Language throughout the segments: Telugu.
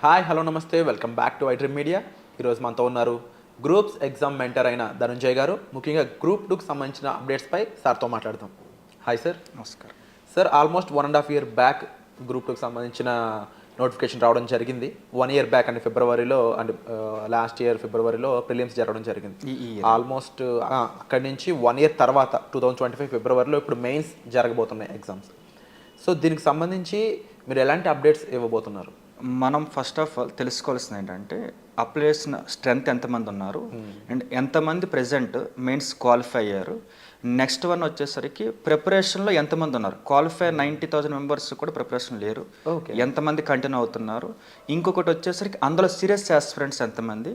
హాయ్ హలో నమస్తే welcome back to iDream media. ఈరోజు మనతో ఉన్నారు గ్రూప్స్ ఎగ్జామ్ మెంటర్ అయిన ధనుంజయ్ గారు. ముఖ్యంగా గ్రూప్ 2కి సంబంధించిన అప్డేట్స్పై సార్తో మాట్లాడదాం. Hi sir. నమస్కారం sir, almost 1.5 year back group 2కి సంబంధించిన నోటిఫికేషన్ రావడం జరిగింది. 1 year బ్యాక్ అంటే ఫిబ్రవరిలో అంటే లాస్ట్ ఇయర్ ఫిబ్రవరిలో ప్రిలిమ్స్ జరగడం జరిగింది. ఆల్మోస్ట్ అక్కడి నుంచి 1 year తర్వాత 2025 ఫిబ్రవరిలో ఇప్పుడు మెయిన్స్ జరగబోతున్నాయి ఎగ్జామ్స్. సో దీనికి సంబంధించి మీరు ఎలాంటి అప్డేట్స్ ఇవ్వబోతున్నారు? మనం ఫస్ట్ ఆఫ్ ఆల్ తెలుసుకోవాల్సింది ఏంటంటే అప్లై చేసిన స్ట్రెంత్ ఎంతమంది ఉన్నారు అండ్ ఎంతమంది ప్రెజెంట్ మెయిన్స్ క్వాలిఫై అయ్యారు. నెక్స్ట్ వన్ వచ్చేసరికి ప్రిపరేషన్లో ఎంతమంది ఉన్నారు. క్వాలిఫై 90,000 మెంబర్స్ కూడా ప్రిపరేషన్ లేరు, ఎంతమంది కంటిన్యూ అవుతున్నారు. ఇంకొకటి వచ్చేసరికి అందులో సీరియస్ ఆస్పిరెంట్స్ ఎంతమంది,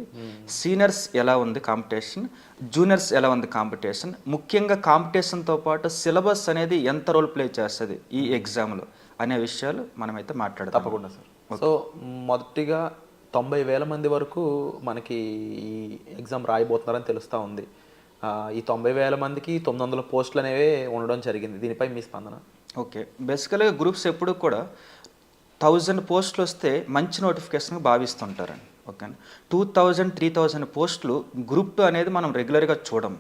సీనియర్స్ ఎలా ఉంది కాంపిటీషన్, జూనియర్స్ ఎలా ఉంది కాంపిటీషన్, ముఖ్యంగా కాంపిటీషన్తో పాటు సిలబస్ అనేది ఎంత రోల్ ప్లే చేస్తుంది ఈ ఎగ్జామ్లో అనే విషయాలు మనమైతే మాట్లాడతాం. తప్పకుండా సార్. సో మొదటిగా 90,000 మంది వరకు మనకి ఈ ఎగ్జామ్ రాయబోతున్నారని తెలుస్తూ ఉంది. ఈ 90,000 మందికి 900 పోస్టులు అనేవి ఉండడం జరిగింది. దీనిపై మీ స్పందన? ఓకే, బేసికల్గా గ్రూప్స్ ఎప్పుడు కూడా 1000 పోస్టులు వస్తే మంచి నోటిఫికేషన్గా భావిస్తుంటారండి. ఓకేనా, 2000, 3000 పోస్టులు గ్రూప్ 2 అనేది మనం రెగ్యులర్గా చూడం.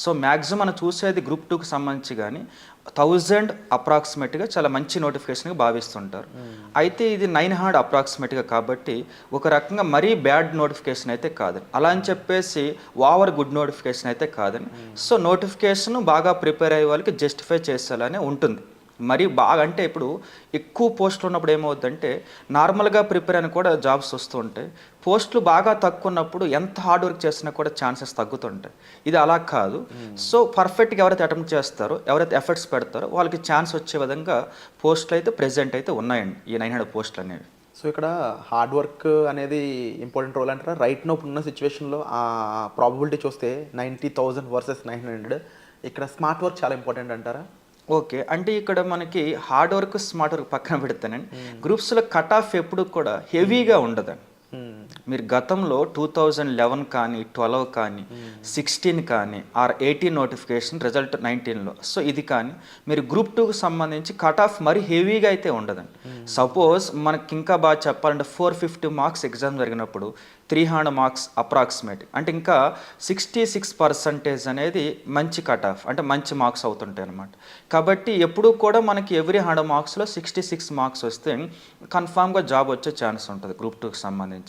సో మ్యాక్సిమం మనం చూసేది గ్రూప్ 2కి సంబంధించి కానీ 1000 అప్రాక్సిమేట్గా చాలా మంచి నోటిఫికేషన్గా భావిస్తుంటారు. అయితే ఇది 900 అప్రాక్సిమేట్గా కాబట్టి ఒక రకంగా మరీ బ్యాడ్ నోటిఫికేషన్ అయితే కాదని, అలా అని చెప్పేసి ఓవర్ గుడ్ నోటిఫికేషన్ అయితే కాదని. సో నోటిఫికేషన్ బాగా ప్రిపేర్ అయ్యే వాళ్ళకి జస్టిఫై చేసేలానే ఉంటుంది. మరి బాగా అంటే ఇప్పుడు ఎక్కువ పోస్టులు ఉన్నప్పుడు ఏమవుతుందంటే నార్మల్గా ప్రిపేర్ అని కూడా జాబ్స్ వస్తూ ఉంటాయి. పోస్టులు బాగా తక్కువ ఉన్నప్పుడు ఎంత హార్డ్ వర్క్ చేసినా కూడా ఛాన్సెస్ తగ్గుతుంటాయి. ఇది అలా కాదు. సో పర్ఫెక్ట్గా ఎవరైతే అటెంప్ట్ చేస్తారో, ఎవరైతే ఎఫర్ట్స్ పెడతారో వాళ్ళకి ఛాన్స్ వచ్చే విధంగా పోస్టులు అయితే ప్రెజెంట్ అయితే ఉన్నాయండి, ఈ 900 పోస్టులు అనేవి. సో ఇక్కడ హార్డ్ వర్క్ అనేది ఇంపార్టెంట్ రోల్ అంటారా? రైట్ నో ఉన్న సిచ్యువేషన్లో ఆ ప్రాబబిలిటీ చూస్తే 90,000 వర్సెస్ 900, ఇక్కడ స్మార్ట్ వర్క్ చాలా ఇంపార్టెంట్ అంటారా? ఓకే, అంటే ఇక్కడ మనకి హార్డ్ వర్క్ స్మార్ట్ వర్క్ పక్కన పెడతానండి. గ్రూప్స్లో కట్ ఆఫ్ ఎప్పుడు కూడా హెవీగా ఉండదండి. మీరు గతంలో 2011 కానీ 12 కానీ 16 కానీ ఆర్ 18 నోటిఫికేషన్ రిజల్ట్ 19లో, సో ఇది కానీ మీరు గ్రూప్ 2కి సంబంధించి కట్ ఆఫ్ మరీ హెవీగా అయితే ఉండదండి. సపోజ్ మనకి ఇంకా బాగా చెప్పాలంటే 450 మార్క్స్ ఎగ్జామ్ జరిగినప్పుడు 300 మార్క్స్ అప్రాక్సిమేట్ అంటే ఇంకా 66% అనేది మంచి కట్ ఆఫ్ అంటే మంచి మార్క్స్ అవుతుంటాయి అనమాట. కాబట్టి ఎప్పుడూ కూడా మనకి ఎవ్రీ 100 మార్క్స్లో 66 మార్క్స్ వస్తే కన్ఫామ్గా జాబ్ వచ్చే ఛాన్స్ ఉంటుంది గ్రూప్ 2కి సంబంధించి.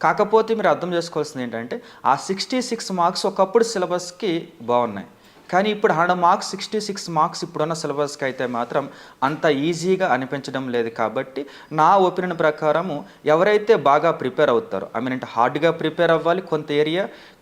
కాకపోతే మీరు అర్థం చేసుకోవాల్సింది ఏంటంటే ఆ 66 మార్క్స్ ఒకప్పుడు సిలబస్కి బాగున్నాయి, కానీ ఇప్పుడు 100 మార్క్స్ 66 మార్క్స్ ఇప్పుడున్న సిలబస్కి అయితే మాత్రం అంత ఈజీగా అనిపించడం లేదు. కాబట్టి నా ఒపీనియన్ ప్రకారము ఎవరైతే బాగా ప్రిపేర్ అవుతారో, అంటే హార్డ్గా ప్రిపేర్ అవ్వాలి,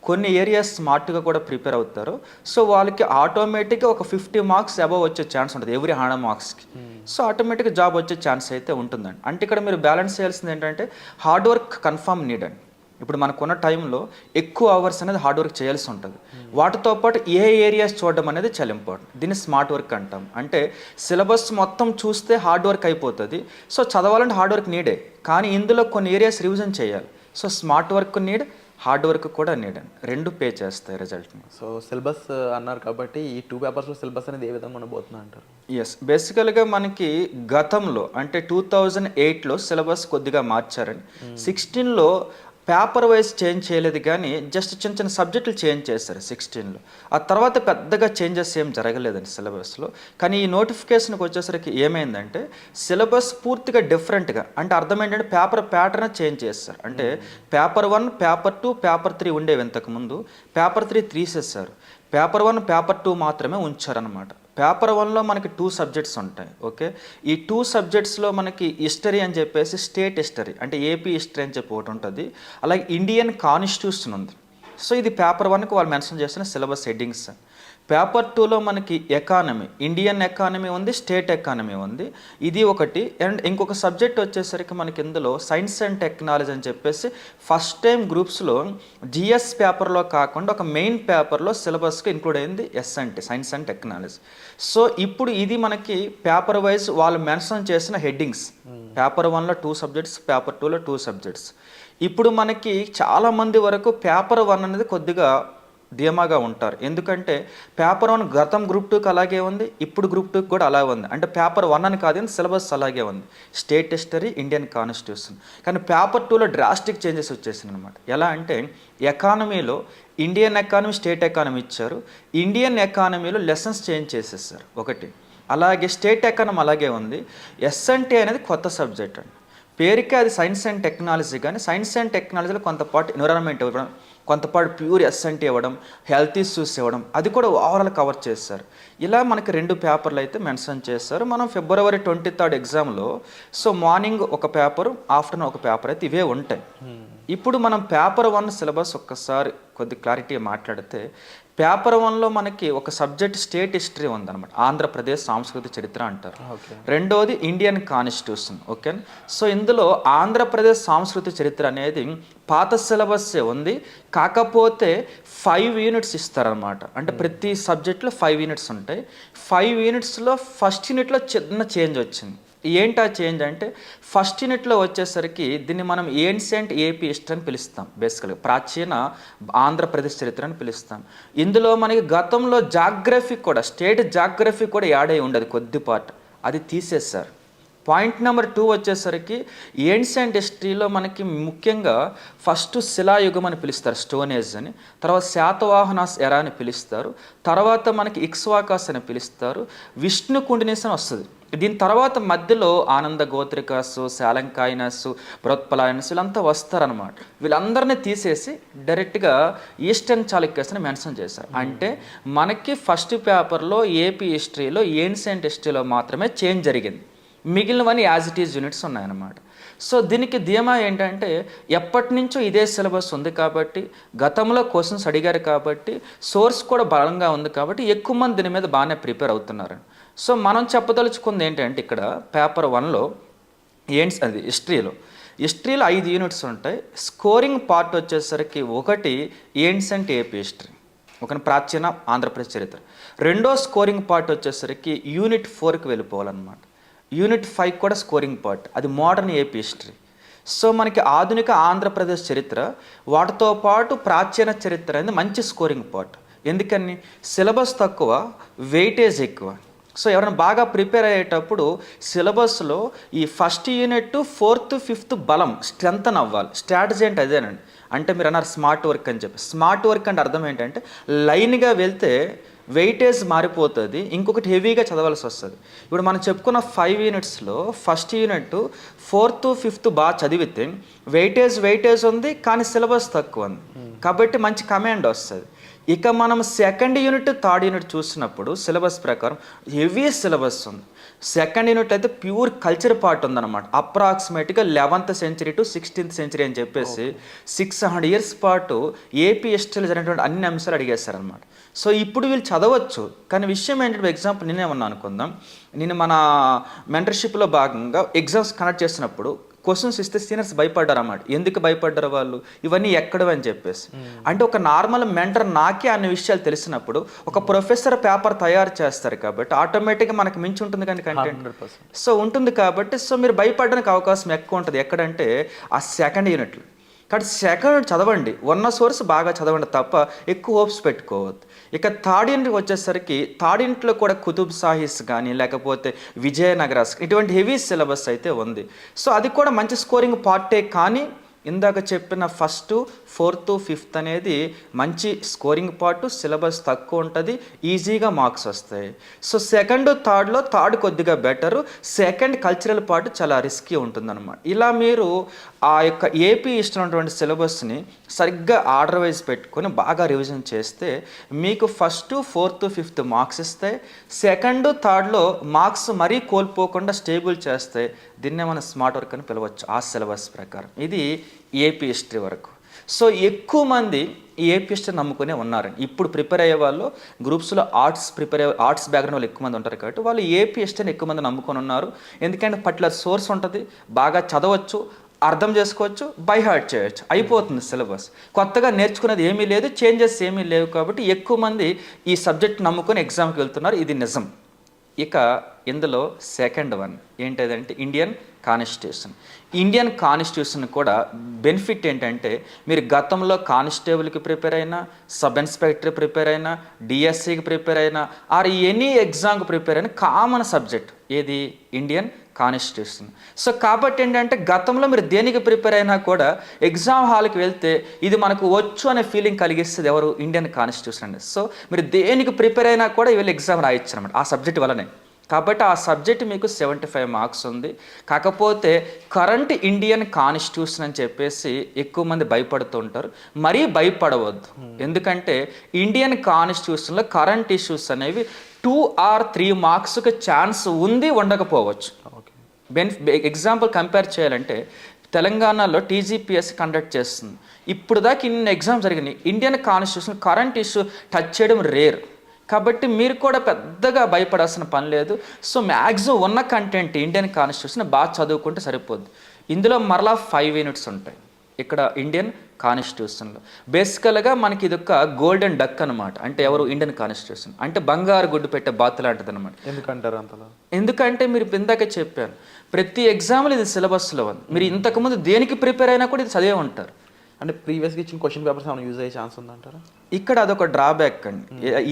కొన్ని ఏరియాస్ స్మార్ట్గా కూడా ప్రిపేర్ అవుతారు. సో వాళ్ళకి ఆటోమేటిక్గా ఒక 50 మార్క్స్ అబవ్ వచ్చే ఛాన్స్ ఉంటుంది ఎవ్రీ 100 మార్క్స్కి. సో ఆటోమేటిక్గా జాబ్ వచ్చే ఛాన్స్ అయితే ఉంటుందండి. అంటే ఇక్కడ మీరు బ్యాలెన్స్ చేయాల్సింది ఏంటంటే హార్డ్ వర్క్ కన్ఫర్మ్ నీడ్ అండి. ఇప్పుడు మనకున్న టైంలో ఎక్కువ అవర్స్ అనేది హార్డ్ వర్క్ చేయాల్సి ఉంటుంది. వాటితో పాటు ఏ ఏరియాస్ చూడడం అనేది చాలా ఇంపార్టెంట్. దీన్ని స్మార్ట్ వర్క్ అంటాం. అంటే సిలబస్ మొత్తం చూస్తే హార్డ్ వర్క్ అయిపోతుంది. సో చదవాలంటే హార్డ్ వర్క్ నీడే, కానీ ఇందులో కొన్ని ఏరియాస్ రివిజన్ చేయాలి. So smart work need, hard work కూడా నీడ్ అండి, రెండు పే చేస్తాయి రిజల్ట్ని. సో సిలబస్ అన్నారు కాబట్టి ఈ 2 పేపర్స్లో సిలబస్ అనేది ఏ విధంగా ఉండబోతున్నా అంటారు? ఎస్, బేసికల్గా మనకి గతంలో అంటే 2008లో సిలబస్ కొద్దిగా మార్చారండి. 16లో పేపర్ వైజ్ చేంజ్ చేయలేదు, కానీ జస్ట్ చిన్న చిన్న సబ్జెక్టులు చేంజ్ చేస్తారు 16లో. ఆ తర్వాత పెద్దగా చేంజెస్ ఏం జరగలేదండి సిలబస్లో. కానీ ఈ నోటిఫికేషన్కి వచ్చేసరికి ఏమైందంటే సిలబస్ పూర్తిగా డిఫరెంట్గా, అంటే అర్థం ఏంటంటే పేపర్ ప్యాటర్న్ చేంజ్ చేస్తారు. అంటే పేపర్ 1, పేపర్ 2, పేపర్ 3 ఉండేవి ఇంతకుముందు. పేపర్ 3 తీసేశారు, పేపర్ 1, పేపర్ 2 మాత్రమే ఉంచారనమాట. పేపర్ 1లో మనకి 2 సబ్జెక్ట్స్ ఉంటాయి. ఓకే, ఈ 2 సబ్జెక్ట్స్లో మనకి హిస్టరీ అని చెప్పేసి స్టేట్ హిస్టరీ అంటే ఏపీ హిస్టరీ అని చెప్పి ఒకటి ఉంటుంది, అలాగే ఇండియన్ కాన్స్టిట్యూషన్ ఉంది. సో ఇది పేపర్ 1కి వాళ్ళు మెన్షన్ చేసిన సిలబస్ హెడ్డింగ్స్. పేపర్ 2లో మనకి ఎకానమీ, ఇండియన్ ఎకానమీ ఉంది, స్టేట్ ఎకానమీ ఉంది, ఇది ఒకటి. అండ్ ఇంకొక సబ్జెక్ట్ వచ్చేసరికి మనకి ఇందులో సైన్స్ అండ్ టెక్నాలజీ అని చెప్పేసి ఫస్ట్ టైం గ్రూప్స్లో జిఎస్ పేపర్లో కాకుండా ఒక మెయిన్ పేపర్లో సిలబస్కి ఇంక్లూడ్ అయింది SNT, science and technology. So ఇప్పుడు ఇది మనకి పేపర్ వైజ్ వాళ్ళు మెన్షన్ చేసిన హెడ్డింగ్స్. పేపర్ 1లో 2 సబ్జెక్ట్స్, పేపర్ 2లో 2 సబ్జెక్ట్స్. ఇప్పుడు మనకి చాలామంది వరకు పేపర్ 1 అనేది కొద్దిగా ధీమాగా ఉంటారు. ఎందుకంటే పేపర్ 1 గతం గ్రూప్ 2కి అలాగే ఉంది, ఇప్పుడు గ్రూప్ 2కి కూడా అలాగే ఉంది. అంటే పేపర్ 1 అని కాదు కానీ సిలబస్ అలాగే ఉంది, స్టేట్ హిస్టరీ, ఇండియన్ కాన్స్టిట్యూషన్. కానీ పేపర్ 2లో డ్రాస్టిక్ చేంజెస్ వచ్చేసింది అనమాట. ఎలా అంటే ఎకానమీలో ఇండియన్ ఎకానమీ, స్టేట్ ఎకానమీ ఇచ్చారు, ఇండియన్ ఎకానమీలో లెసన్స్ చేంజ్ చేసేసారు ఒకటి. అలాగే స్టేట్ ఎకానమీ అలాగే ఉంది. ఎస్ఎన్టీ అనేది కొత్త సబ్జెక్ట్ అండి, పేరుకే అది సైన్స్ అండ్ టెక్నాలజీ, కానీ సైన్స్ అండ్ టెక్నాలజీలో కొంతపాటు ఎన్విరాన్మెంట్ ఇవ్వడం, కొంతపాటు ప్యూర్ ఎస్ఎన్టీ ఇవ్వడం, హెల్త్ ఇష్యూస్ ఇవ్వడం, అది కూడా ఓవరాల్ కవర్ చేస్తారు. ఇలా మనకి 2 పేపర్లు అయితే మెన్షన్ చేస్తారు. మనం ఫిబ్రవరి 23 ఎగ్జామ్లో సో మార్నింగ్ ఒక పేపర్, ఆఫ్టర్నూన్ ఒక పేపర్ అయితే ఇవే ఉంటాయి. ఇప్పుడు మనం పేపర్ 1 సిలబస్ ఒక్కసారి కొద్ది క్లారిటీ మాట్లాడితే, పేపర్ 1లో మనకి ఒక సబ్జెక్ట్ స్టేట్ హిస్టరీ ఉందన్నమాట, ఆంధ్రప్రదేశ్ సాంస్కృతిక చరిత్ర అంటారు. రెండోది ఇండియన్ కాన్స్టిట్యూషన్. ఓకే, సో ఇందులో ఆంధ్రప్రదేశ్ సాంస్కృతిక చరిత్ర అనేది పాత సిలబస్సే ఉంది, కాకపోతే 5 యూనిట్స్ ఇస్తారనమాట. అంటే ప్రతి సబ్జెక్ట్లో 5 యూనిట్స్ ఉంటాయి. 5 యూనిట్స్లో ఫస్ట్ యూనిట్లో చిన్న చేంజ్ వచ్చింది. ఏంటా చేంజ్ అంటే, ఫస్ట్ యూనిట్లో వచ్చేసరికి దీన్ని మనం ఏన్షియంట్ ఏపీ హిస్టరీ అని పిలుస్తాం, బేసికల్గా ప్రాచీన ఆంధ్రప్రదేశ్ చరిత్ర అని పిలుస్తాం. ఇందులో మనకి గతంలో జాగ్రఫీ కూడా, స్టేట్ జాగ్రఫీ కూడా యాడ్ అయి ఉండదు కొద్దిపాటు, అది తీసేశారు. పాయింట్ నెంబర్ 2 వచ్చేసరికి ఏన్షియంట్ హిస్టరీలో మనకి ముఖ్యంగా ఫస్ట్ శిలాయుగం అని పిలుస్తారు, స్టోన్ ఏజ్ అని, తర్వాత శాతవాహనాస్ ఎరా అని పిలుస్తారు, తర్వాత మనకి ఇక్ష్వాకాస్ అని పిలుస్తారు, విష్ణు కుండినేస్ అని వస్తుంది. దీని తర్వాత మధ్యలో ఆనంద గోత్రికాసు, శాలంకాయనస్, బృహత్పలాయనస్ వీళ్ళంతా వస్తారనమాట. వీళ్ళందరినీ తీసేసి డైరెక్ట్గా ఈస్టర్న్ చాళుక్యస్ అని మెన్షన్ చేశారు. అంటే మనకి ఫస్ట్ పేపర్లో ఏపీ హిస్టరీలో ఏన్షియంట్ హిస్టరీలో మాత్రమే చేంజ్ జరిగింది, మిగిలినవన్నీ యాజ్ ఇట్ ఈజ్ యూనిట్స్ ఉన్నాయన్నమాట. సో దీనికి ధీమా ఏంటంటే, ఎప్పటి నుంచో ఇదే సిలబస్ ఉంది కాబట్టి, గతంలో క్వశ్చన్స్ అడిగారు కాబట్టి, సోర్స్ కూడా బలంగా ఉంది కాబట్టి ఎక్కువ మంది దీని మీద బాగానే ప్రిపేర్ అవుతున్నారు. సో మనం చెప్పదలుచుకుంది ఏంటంటే, ఇక్కడ పేపర్ 1లో అది హిస్టరీలో 5 యూనిట్స్ ఉంటాయి. స్కోరింగ్ పార్ట్ వచ్చేసరికి ఒకటి ఏన్షియంట్ ఏపీ హిస్టరీ, ఒక ప్రాచీన ఆంధ్రప్రదేశ్ చరిత్ర. రెండో స్కోరింగ్ పార్ట్ వచ్చేసరికి యూనిట్ 4కి వెళ్ళిపోవాలన్నమాట. యూనిట్ 5 కూడా స్కోరింగ్ పార్ట్, అది మోడర్న్ ఏపీ హిస్టరీ. సో మనకి ఆధునిక ఆంధ్రప్రదేశ్ చరిత్ర, వాటితో పాటు ప్రాచీన చరిత్ర అనేది మంచి స్కోరింగ్ పార్ట్. ఎందుకని, సిలబస్ తక్కువ, వెయిటేజ్ ఎక్కువ. సో ఎవరైనా బాగా ప్రిపేర్ అయ్యేటప్పుడు సిలబస్లో ఈ ఫస్ట్ యూనిట్ 4th 5th బలం స్ట్రెంగ్తన్ అవ్వాలి. స్ట్రాటజీ అంటే అదేనండి. అంటే మీరు అన్నారు స్మార్ట్ వర్క్ అని చెప్పి, స్మార్ట్ వర్క్ అంటే అర్థం ఏంటంటే లైన్గా వెళ్తే వెయిటేజ్ మారిపోతుంది, ఇంకొకటి హెవీగా చదవాల్సి వస్తుంది. ఇప్పుడు మనం చెప్పుకున్న 5 యూనిట్స్లో ఫస్ట్ యూనిట్ 4th 5th బాగా చదివితే వెయిటేజ్ ఉంది, కానీ సిలబస్ తక్కువ ఉంది కాబట్టి మంచి కమాండ్ వస్తుంది. ఇక మనం సెకండ్ యూనిట్, థర్డ్ యూనిట్ చూసినప్పుడు సిలబస్ ప్రకారం హెవీ సిలబస్ ఉంది. సెకండ్ యూనిట్ అయితే ప్యూర్ కల్చర్ పార్ట్ ఉందన్నమాట. అప్రాక్సిమేట్గా 11th century to 16th century అని చెప్పేసి 600 years పాటు ఏపీ హిస్టరీలో జరిగినటువంటి అన్ని అంశాలు అడిగేస్తారనమాట. సో ఇప్పుడు వీళ్ళు చదవచ్చు, కానీ విషయం ఏంటంటే, ఎగ్జాంపుల్ నేనేమన్నా అనుకుందాం, నేను మన మెంటర్షిప్లో భాగంగా ఎగ్జామ్స్ కండక్ట్ చేసినప్పుడు క్వశ్చన్స్ ఇస్తే సీనియర్స్ భయపడ్డారు అన్నమాట. ఎందుకు భయపడ్డారు వాళ్ళు, ఇవన్నీ ఎక్కడవని చెప్పేసి. అంటే ఒక నార్మల్ మెంటర్ నాకే అన్ని విషయాలు తెలిసినప్పుడు ఒక ప్రొఫెసర్ పేపర్ తయారు చేస్తారు కాబట్టి ఆటోమేటిక్గా మనకు మించి ఉంటుంది కానీ కంటెంట్ సో ఉంటుంది కాబట్టి, సో మీరు భయపడడానికి అవకాశం ఎక్కువ ఉంటుంది. ఎక్కడంటే ఆ సెకండ్ యూనిట్లో. కాబట్టి సెకండ్ చదవండి, ఉన్న సోర్స్ బాగా చదవండి తప్ప ఎక్కువ హోప్స్ పెట్టుకోవద్దు. ఇక థర్డ్ యూనిట్ వచ్చేసరికి థర్డ్ యూనిట్లో కూడా కుతుబ్ షాహీస్ కానీ లేకపోతే విజయనగరాస్ ఇటువంటి హెవీ సిలబస్ అయితే ఉంది. సో అది కూడా మంచి స్కోరింగ్ పార్టే, కానీ ఇందాక చెప్పిన ఫస్ట్ 4th 5th అనేది మంచి స్కోరింగ్ పార్ట్, సిలబస్ తక్కువ ఉంటుంది, ఈజీగా మార్క్స్ వస్తాయి. సో సెకండ్ థర్డ్లో థర్డ్ కొద్దిగా బెటరు, సెకండ్ కల్చరల్ పార్ట్ చాలా రిస్కీ ఉంటుందన్నమాట. ఇలా మీరు ఆ యొక్క ఏపీ ఇష్టమైనటువంటి సిలబస్ని సరిగ్గా ఆర్డర్ వైజ్ పెట్టుకొని బాగా రివిజన్ చేస్తే మీకు ఫస్ట్ 4th 5th మార్క్స్ ఇస్తాయి, సెకండ్ థర్డ్లో మార్క్స్ మరీ కోల్పోకుండా స్టేబుల్ చేస్తాయి. దీన్నే మనం స్మార్ట్ వర్క్ అని పిలవచ్చు ఆ సిలబస్ ప్రకారం. ఇది ఏపీ హిస్టరీ వరకు. సో ఎక్కువ మంది ఈ ఏపీ హిస్టరీ నమ్ముకునే ఉన్నారండి. ఇప్పుడు ప్రిపేర్ అయ్యే వాళ్ళు గ్రూప్స్లో ఆర్ట్స్ బ్యాక్గ్రౌండ్ వాళ్ళు ఎక్కువ మంది ఉంటారు కాబట్టి వాళ్ళు ఏపీ హిస్టరీని ఎక్కువ మంది నమ్ముకొని ఉన్నారు. ఎందుకంటే పర్టికులర్ సోర్స్ ఉంటుంది, బాగా చదవచ్చు, అర్థం చేసుకోవచ్చు, బై హార్ట్ చేయొచ్చు, అయిపోతుంది సిలబస్. కొత్తగా నేర్చుకునేది ఏమీ లేదు, చేంజెస్ ఏమీ లేవు కాబట్టి ఎక్కువ మంది ఈ సబ్జెక్ట్ నమ్ముకొని ఎగ్జామ్కి వెళ్తున్నారు. ఇది నిజం. ఇక ఇందులో సెకండ్ వన్ ఏంటంటే ఇండియన్ కాన్స్టిట్యూషన్. ఇండియన్ కాన్స్టిట్యూషన్ కూడా బెనిఫిట్ ఏంటంటే మీరు గతంలో కానిస్టేబుల్కి ప్రిపేర్ అయినా, సబ్ ఇన్స్పెక్టర్ ప్రిపేర్ అయినా, డిఎస్సికి ప్రిపేర్ అయినా, ఆర్ ఎనీ ఎగ్జామ్కి ప్రిపేర్ అయినా కామన్ సబ్జెక్ట్ ఏది ఇండియన్ కాన్స్టిట్యూషన్. సో కాబట్టి ఏంటంటే గతంలో మీరు దేనికి ప్రిపేర్ అయినా కూడా ఎగ్జామ్ హాల్కి వెళ్తే ఇది మనకు వచ్చు అనే ఫీలింగ్ కలిగిస్తుంది ఎవరు? ఇండియన్ కాన్స్టిట్యూషన్ అండి. సో మీరు దేనికి ప్రిపేర్ అయినా కూడా వెళ్ళి ఎగ్జామ్ రాయొచ్చు అనమాట ఆ సబ్జెక్ట్ వల్లనే. కాబట్టి ఆ సబ్జెక్ట్ మీకు 75 మార్క్స్ ఉంది. కాకపోతే కరెంట్ ఇండియన్ కాన్స్టిట్యూషన్ అని చెప్పేసి ఎక్కువ మంది భయపడుతూ ఉంటారు. మరీ భయపడవద్దు. ఎందుకంటే ఇండియన్ కాన్స్టిట్యూషన్లో కరెంట్ ఇష్యూస్ అనేవి 2 or 3 మార్క్స్కి ఛాన్స్ ఉంది, ఉండకపోవచ్చు. ఎగ్జాంపుల్ కంపేర్ చేయాలంటే తెలంగాణలో టీజీపీఎస్సీ కండక్ట్ చేస్తుంది. ఇప్పుడు దాకా ఇన్ని ఎగ్జామ్ జరిగినాయి. Indian constitution current issue touch చేయడం రేర్. కాబట్టి మీరు కూడా పెద్దగా భయపడాల్సిన పని లేదు. సో మ్యాక్సిమం ఉన్న కంటెంట్ ఇండియన్ కాన్స్టిట్యూషన్ బాగా చదువుకుంటే సరిపోద్ది. ఇందులో మరలా 5 యూనిట్స్ ఉంటాయి ఇక్కడ ఇండియన్ కాన్స్టిట్యూషన్లో. బేసికల్గా మనకి ఇది ఒక గోల్డెన్ డక్ అనమాట. అంటే ఎవరు? ఇండియన్ కాన్స్టిట్యూషన్ అంటే బంగారు గుడ్డు పెట్టే బాతు లాంటిది అనమాట. ఎందుకంటారు అంతలో? ఎందుకంటే మీరు ఇందాక చెప్పాను, ప్రతి ఎగ్జామ్లో ఇది సిలబస్లో ఉంది. మీరు ఇంతకుముందు దేనికి ప్రిపేర్ అయినా కూడా ఇది చదివే ఉంటారు. అంటే ప్రీవియస్గా ఇచ్చిన క్వశ్చన్ పేపర్స్ ఏమైనా యూజ్ అయ్యే ఛాన్స్ ఉందంటారా? ఇక్కడ అదొక డ్రాబ్యాక్ అండి.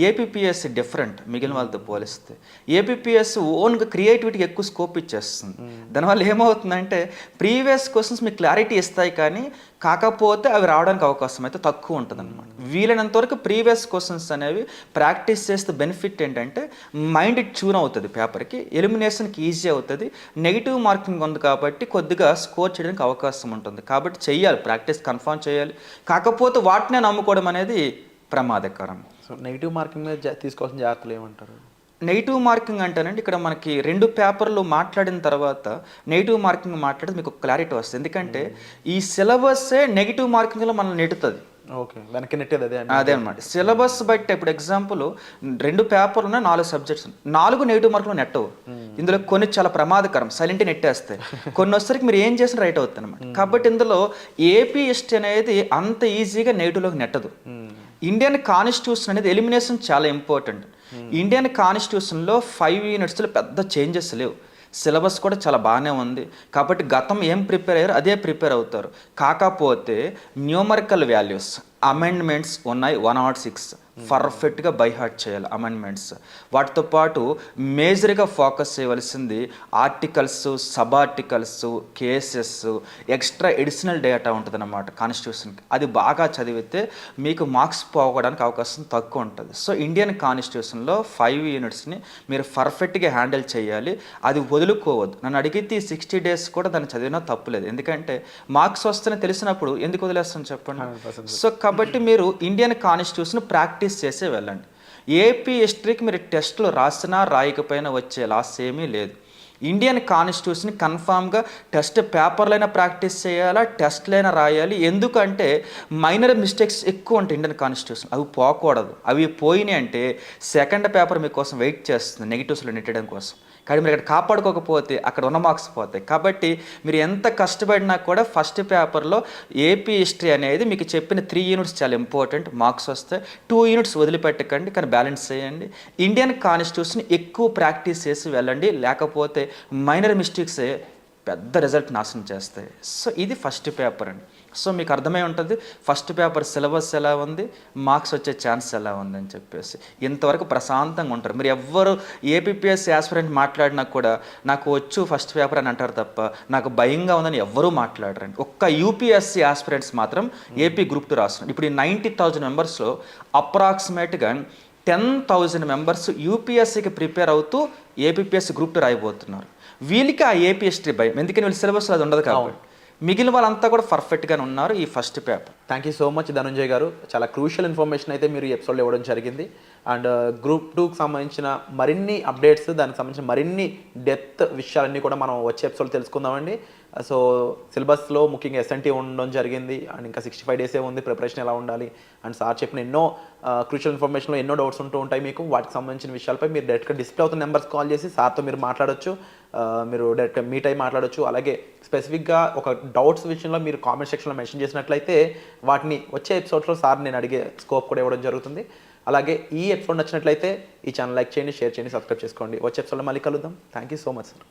ఏపీపీఎస్సీ డిఫరెంట్ మిగిలిన వాళ్ళతో పోలిస్తే. ఏపీపీఎస్సీ ఓన్గా క్రియేటివిటీకి ఎక్కువ స్కోప్ ఇచ్చేస్తుంది. దానివల్ల ఏమవుతుందంటే ప్రీవియస్ క్వశ్చన్స్ మీకు క్లారిటీ ఇస్తాయి, కానీ కాకపోతే అవి రావడానికి అవకాశం అయితే తక్కువ ఉంటుంది అనమాట. వీలైనంత వరకు ప్రీవియస్ క్వశ్చన్స్ అనేవి ప్రాక్టీస్ చేస్తే బెనిఫిట్ ఏంటంటే మైండ్ ట్యూన్ అవుతుంది పేపర్కి, ఎలిమినేషన్కి ఈజీ అవుతుంది. నెగిటివ్ మార్కింగ్ ఉంది కాబట్టి కొద్దిగా స్కోర్ చేయడానికి అవకాశం ఉంటుంది. కాబట్టి చెయ్యాలి, ప్రాక్టీస్ కన్ఫర్మ్ చేయాలి. కాకపోతే వాటినే నమ్ముకోవడం అనేది ప్రమాదకరం. సో నెగిటివ్ మార్కింగ్ మీద తీసుకోవాల్సిన జాగ్రత్తలు ఏమంటారు? నెగిటివ్ మార్కింగ్ అంటేనండి ఇక్కడ మనకి 2 పేపర్లు మాట్లాడిన తర్వాత నెగిటివ్ మార్కింగ్ మాట్లాడితే మీకు క్లారిటీ వస్తుంది. ఎందుకంటే ఈ సిలబస్సే నెగిటివ్ మార్కింగ్లో మనల్ని నెట్టుతుంది. ఓకే, వెనక్కి నెట్టేది అదే అనమాట. సిలబస్ బట్టి ఇప్పుడు ఎగ్జాంపుల్ 2 పేపర్లు ఉన్నాయి, 4 సబ్జెక్ట్స్, 4 నెగిటివ్ మార్కులు నెట్టవు. ఇందులో కొన్ని చాలా ప్రమాదకరం, సైలెంట్ నెట్టేస్తాయి. కొన్ని వచ్చేసరికి మీరు ఏం చేసినా రైట్ అవుతుంది అనమాట. కాబట్టి ఇందులో ఏపీ హిస్టరీ అనేది అంత ఈజీగా నెగిటివ్లోకి నెట్టదు. ఇండియన్ కాన్స్టిట్యూషన్ అనేది ఎలిమినేషన్ చాలా ఇంపార్టెంట్. ఇండియన్ కాన్స్టిట్యూషన్లో 5 యూనిట్స్లో పెద్ద చేంజెస్ లేవు. సిలబస్ కూడా చాలా బాగానే ఉంది. కాబట్టి గతం ఏం ప్రిపేర్ అయ్యారో అదే ప్రిపేర్ అవుతారు. కాకపోతే న్యూమరికల్ వాల్యూస్ అమెండ్మెంట్స్ ఉన్నాయి 106 పర్ఫెక్ట్గా బై హార్ట్ చేయాలి అమెండ్మెంట్స్. వాటితో పాటు మేజర్గా ఫోకస్ చేయవలసింది articles, sub articles, cases, extra additional data ఉంటుంది అన్నమాట కాన్స్టిట్యూషన్కి. అది బాగా చదివితే మీకు మార్క్స్ పోవడానికి అవకాశం తక్కువ ఉంటుంది. సో ఇండియన్ కాన్స్టిట్యూషన్లో 5 యూనిట్స్ని మీరు పర్ఫెక్ట్గా హ్యాండిల్ చేయాలి. అది వదులుకోవద్దు. నన్ను అడిగితే 60 days కూడా దాన్ని చదివినా తప్పులేదు. ఎందుకంటే మార్క్స్ వస్తేనే తెలిసినప్పుడు ఎందుకు వదిలేస్తాను చెప్పండి. సో కాబట్టి మీరు ఇండియన్ కాన్స్టిట్యూషన్ ప్రాక్టీస్ చేసే వెళ్ళండి. ఏపీ హిస్టరీకి మీరు టెస్టులు రాసినా రాయకపోయినా వచ్చే లాస్ ఏమీ లేదు. ఇండియన్ కాన్స్టిట్యూషన్ కన్ఫామ్గా టెస్ట్ పేపర్లైనా ప్రాక్టీస్ చేయాలా, టెస్ట్లైనా రాయాలి. ఎందుకంటే మైనర్ మిస్టేక్స్ ఎక్కువ ఉంటాయి ఇండియన్ కాన్స్టిట్యూషన్. అవి పోకూడదు. అవి పోయినాయి అంటే సెకండ్ పేపర్ మీకోసం వెయిట్ చేస్తుంది నెగిటివ్స్లో నెట్టడం కోసం. కానీ మీరు ఇక్కడ కాపాడుకోకపోతే అక్కడ ఉన్న మార్క్స్ పోతాయి. కాబట్టి మీరు ఎంత కష్టపడినా కూడా ఫస్ట్ పేపర్లో ఏపీ హిస్టరీ అనేది మీకు చెప్పిన 3 యూనిట్స్ చాలా ఇంపార్టెంట్, మార్క్స్ వస్తాయి. 2 యూనిట్స్ వదిలిపెట్టకండి, కానీ బ్యాలెన్స్ చేయండి. ఇండియన్ కాన్స్టిట్యూషన్ ఎక్కువ ప్రాక్టీస్ చేసి వెళ్ళండి. లేకపోతే మైనర్ మిస్టేక్సే పెద్ద రిజల్ట్ నాశనం చేస్తాయి. సో ఇది ఫస్ట్ పేపర్ అండి. సో మీకు అర్థమై ఉంటుంది ఫస్ట్ పేపర్ సిలబస్ ఎలా ఉంది, మార్క్స్ వచ్చే ఛాన్స్ ఎలా ఉందని చెప్పేసి. ఇంతవరకు ప్రశాంతంగా ఉంటారు. మీరు ఎవ్వరు ఏపీపీఎస్సీ ఆస్పిరెంట్ మాట్లాడినా కూడా నాకు వచ్చు ఫస్ట్ పేపర్ అని అంటారు తప్ప నాకు భయంగా ఉందని ఎవ్వరూ మాట్లాడరండి. ఒక్క యూపీఎస్సీ ఆస్పిరెంట్స్ మాత్రం ఏపీ గ్రూప్ 2 రాస్తున్నారు. ఇప్పుడు ఈ 90,000 మెంబర్స్లో అప్రాక్సిమేట్గా 10,000 మెంబర్స్ యూపీఎస్సీకి ప్రిపేర్ అవుతూ ఏపీపీఎస్సీ గ్రూప్ 2 రాయబోతున్నారు. వీళ్ళకి ఆ ఏపీ హిస్టరీ భయం, ఎందుకని వీళ్ళ సిలబస్ అది ఉండదు కాబట్టి. మిగిలిన వాళ్ళంతా కూడా పర్ఫెక్ట్గానే ఉన్నారు ఈ first paper. Thank you so much Dhananjay గారు. చాలా క్రూషియల్ ఇన్ఫర్మేషన్ అయితే మీరు ఈ ఎపిసోడ్లో ఇవ్వడం జరిగింది. అండ్ గ్రూప్ 2కి సంబంధించిన మరిన్ని అప్డేట్స్, దానికి సంబంధించిన మరిన్ని డెప్త్ విషయాలన్నీ కూడా మనం వచ్చే ఎపిసోడ్ తెలుసుకుందామండి. సో సిలబస్లో ముఖ్యంగా ఎస్ఎన్టీ ఉండడం జరిగింది. అండ్ ఇంకా 65 days ఉంది, ప్రిపరేషన్ ఎలా ఉండాలి అండ్ సార్ చెప్పిన ఎన్నో క్రూషియల్ ఇన్ఫర్మేషన్లో ఎన్నో డౌట్స్ ఉంటూ ఉంటాయి మీకు. వాటికి సంబంధించిన విషయాలపై మీరు డైరెక్ట్గా డిస్ప్లే అవుతున్న నెంబర్స్ కాల్ చేసి సార్తో మీరు మాట్లాడొచ్చు, మీరు డైరెక్ట్గా మీట్ అయి మాట్లాడొచ్చు. అలాగే స్పెసిఫిక్గా ఒక డౌట్స్ విషయంలో మీరు కామెంట్ సెక్షన్లో మెన్షన్ చేసినట్లయితే వాటిని వచ్చే ఎపిసోడ్స్లో సార్ నేను అడిగే స్కోప్ కూడా ఇవ్వడం జరుగుతుంది. అలాగే ఈ ఎపిసోడ్ నచ్చినట్లయితే ఈ ఛానల్ లైక్ చేయండి, షేర్ చేయండి, సబ్స్క్రైబ్ చేసుకోండి. వచ్చే ఎపిసోడ్లో మళ్ళీ కలుద్దాం. Thank you so much sir.